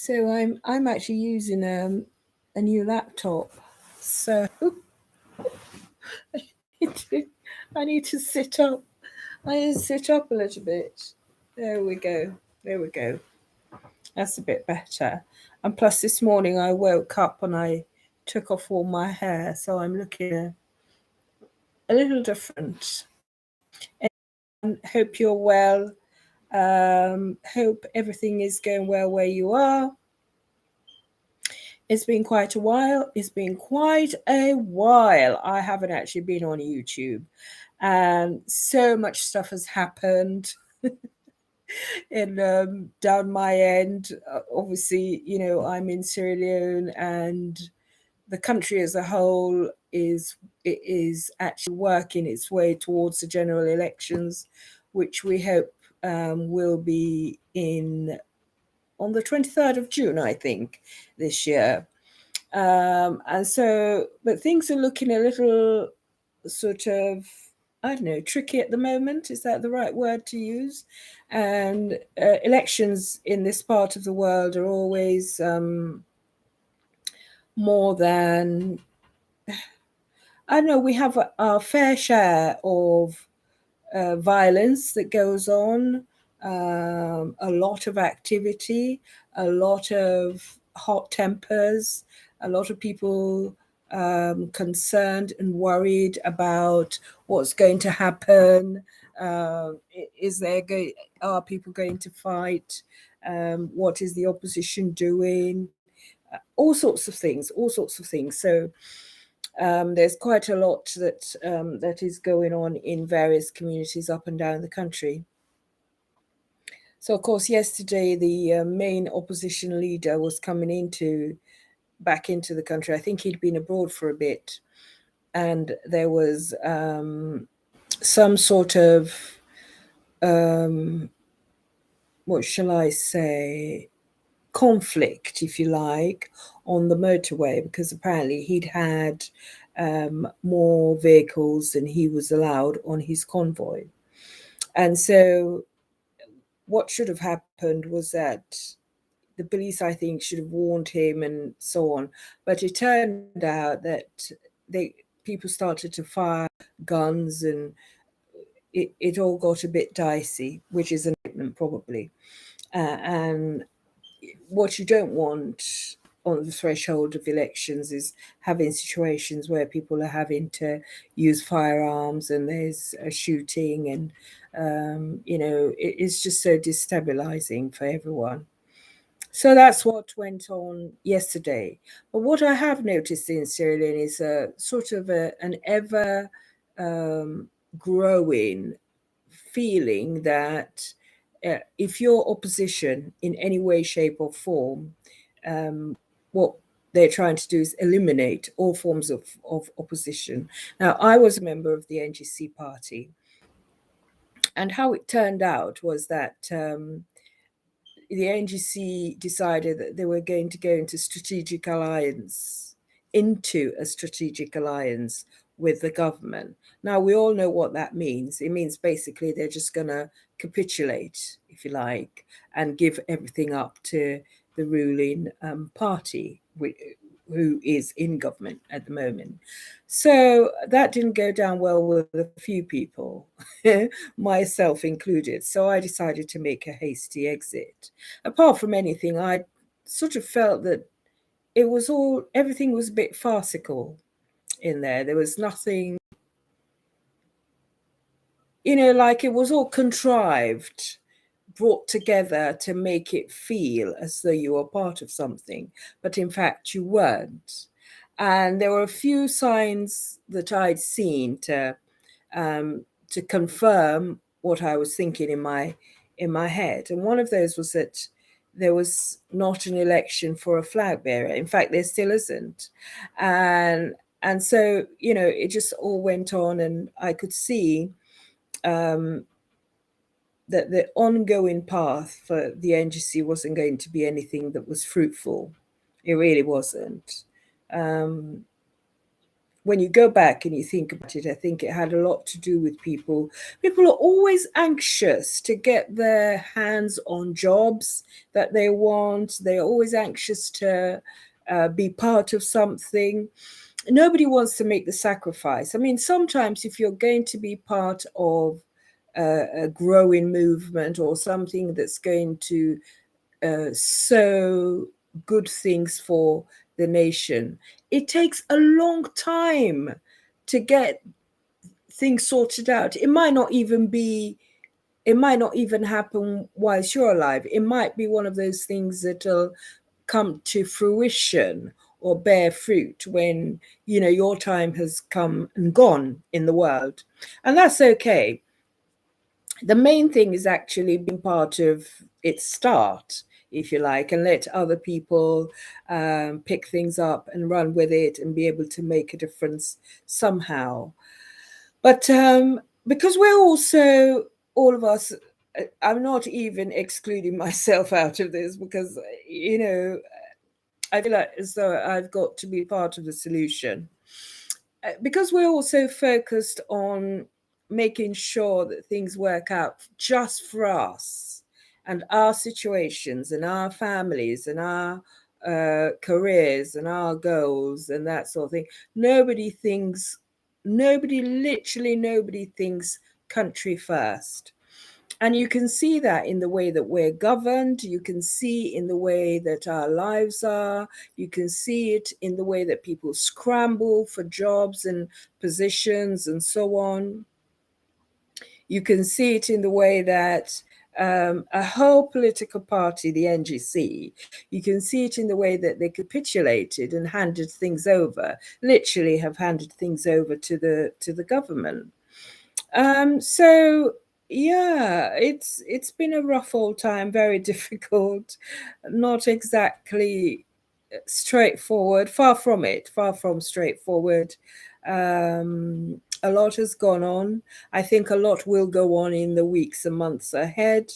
So I'm actually using a new laptop. So I need to sit up. I need to sit up a little bit. There we go. There we go. That's a bit better. And plus, this morning I woke up and I took off all my hair, so I'm looking a little different. And hope you're well. Hope everything is going well where you are. It's been quite a while. It's been quite a while. I haven't actually been on YouTube, and so much stuff has happened in down my end. Obviously, I'm in Sierra Leone, and the country as a whole is actually working its way towards the general elections, which we hope will be in on the 23rd of June, I think, this year. And so, but things are looking a little sort of, I don't know, tricky at the moment. Is that the right word to use? And elections in this part of the world are always more than, I don't know, we have our fair share of violence that goes on, a lot of activity, a lot of hot tempers, a lot of people concerned and worried about what's going to happen. Uh, is there are people going to fight? What is the opposition doing? All sorts of things, all sorts of things. So there's quite a lot that is going on in various communities up and down the country. So, of course, yesterday the main opposition leader was coming back into the country. I think he'd been abroad for a bit, and there was some sort of what shall I say, conflict, if you like, on the motorway, because apparently he'd had more vehicles than he was allowed on his convoy. And so what should have happened was that the police, I think, should have warned him and so on. But it turned out that people started to fire guns, and it all got a bit dicey, which is an indictment probably. And what you don't want on the threshold of elections is having situations where people are having to use firearms and there's a shooting, and it's just so destabilizing for everyone. So that's what went on yesterday. But what I have noticed in Sierra Leone is a sort of an ever growing feeling that if you're opposition in any way, shape, or form, what they're trying to do is eliminate all forms of opposition. Now, I was a member of the NGC party, and how it turned out was that the NGC decided that they were going to go into a strategic alliance with the government. Now, we all know what that means. It means basically they're just going to capitulate, if you like, and give everything up to the ruling party, who is in government at the moment. So that didn't go down well with a few people, myself included. So I decided to make a hasty exit. Apart from anything, I sort of felt that everything was a bit farcical in there. There was nothing, like it was all contrived, brought together to make it feel as though you were part of something, but in fact you weren't. And there were a few signs that I'd seen to confirm what I was thinking in my head. And one of those was that there was not an election for a flag bearer. In fact, there still isn't. And so, it just all went on, and I could see um, that the ongoing path for the NGC wasn't going to be anything that was fruitful. It really wasn't. Um, when you go back and you think about it, I think it had a lot to do with people. People are always anxious to get their hands on jobs that they want. They're always anxious to be part of something. Nobody wants to make the sacrifice. I mean, sometimes if you're going to be part of a growing movement or something that's going to sow good things for the nation, it takes a long time to get things sorted out. It might not even happen whilst you're alive. It might be one of those things that'll come to fruition or bear fruit when, you know, your time has come and gone in the world. And that's okay. The main thing is actually being part of its start, if you like, and let other people pick things up and run with it and be able to make a difference somehow. But because we're also, all of us, I'm not even excluding myself out of this because, you know, I feel like as though I've got to be part of the solution. Because we're also focused on making sure that things work out just for us and our situations and our families and our careers and our goals and that sort of thing. Literally nobody thinks country first. And you can see that in the way that we're governed. You can see in the way that our lives are. You can see it in the way that people scramble for jobs and positions and so on. You can see it in the way that a whole political party, the NGC, you can see it in the way that they capitulated and handed things over, literally have handed things over to the government. So yeah, it's been a rough old time, very difficult, not exactly straightforward, far from it, far from straightforward. A lot has gone on. I think a lot will go on in the weeks and months ahead.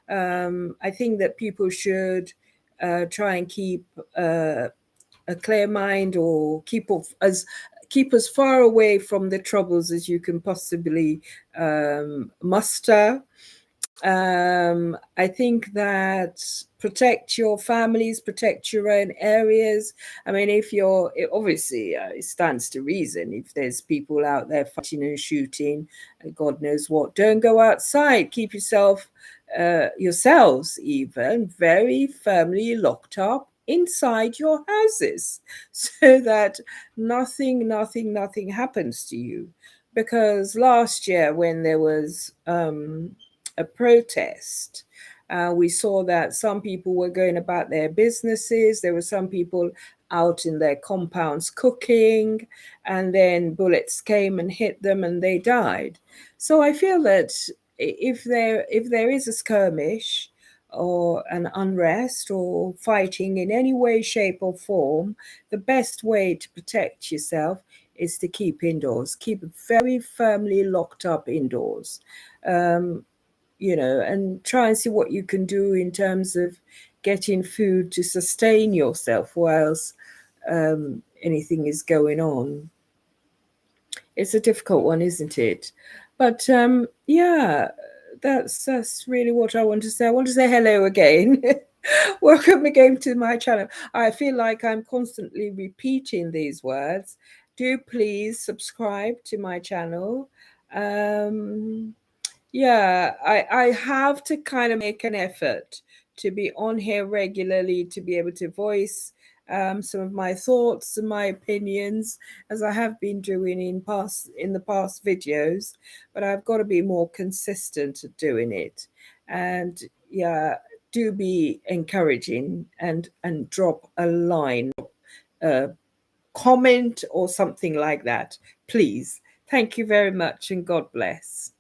I think that people should try and keep a clear mind, or keep as far away from the troubles as you can possibly muster. I think that protect your families, protect your own areas. I mean, obviously, it stands to reason if there's people out there fighting and shooting, God knows what, don't go outside. Keep yourselves even very firmly locked up inside your houses so that nothing happens to you. Because last year when there was a protest, we saw that some people were going about their businesses. There were some people out in their compounds cooking, and then bullets came and hit them and they died. So I feel that if there is a skirmish or an unrest or fighting in any way, shape, or form, the best way to protect yourself is to keep indoors, keep very firmly locked up indoors. And try and see what you can do in terms of getting food to sustain yourself whilst anything is going on. It's a difficult one, isn't it? But yeah, that's really what I want to say. I want to say hello again. Welcome again to my channel. I feel like I'm constantly repeating these words. Do please subscribe to my channel. Yeah, I have to kind of make an effort to be on here regularly, to be able to voice some of my thoughts and my opinions, as I have been doing in the past videos. But I've got to be more consistent at doing it. And yeah, do be encouraging and drop a line, comment or something like that, please. Thank you very much, and God bless.